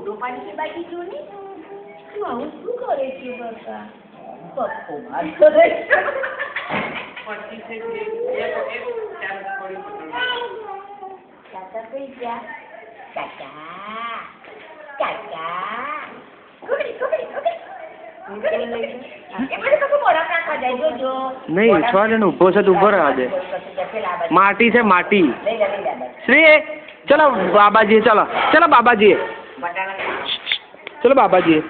photo પાડી કે બાકી જો ને આવું શું કરે છે બકા પપ્પો મારતો રે પછી છે એક ચાર પડી કાકા કઈ ગયા કાકા નહીં છોડ ને ઉભો છે ઉભો રહેવા દે માટી છે માટી શ્રી ચલો બાબાજી ચલો ચલો બાબાજી ચલો બાબાજી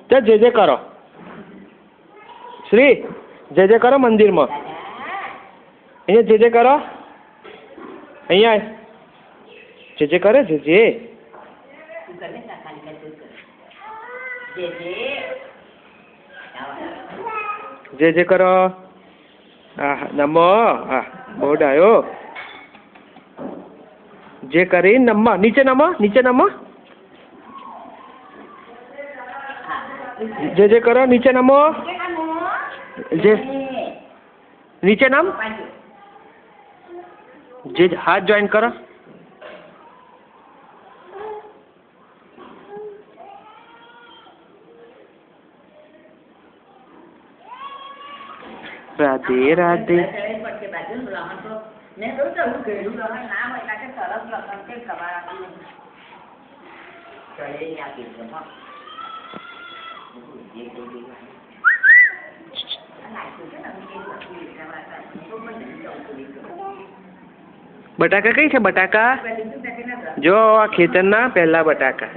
તો જે કરો શ્રી જે કરો મંદિરમાં અહીંયા જે કરો અહીંયા જે કરે જે કરો નમો બોર્ડ આવ્યો જે કરી નમો નીચે નમો જે કરો નીચે નમો જે નીચે નામ જે હાથ જોઈન કરો રાધે રાધે બટાકા કઈ છે બટાકા જો આ ખેતરના પહેલા બટાકા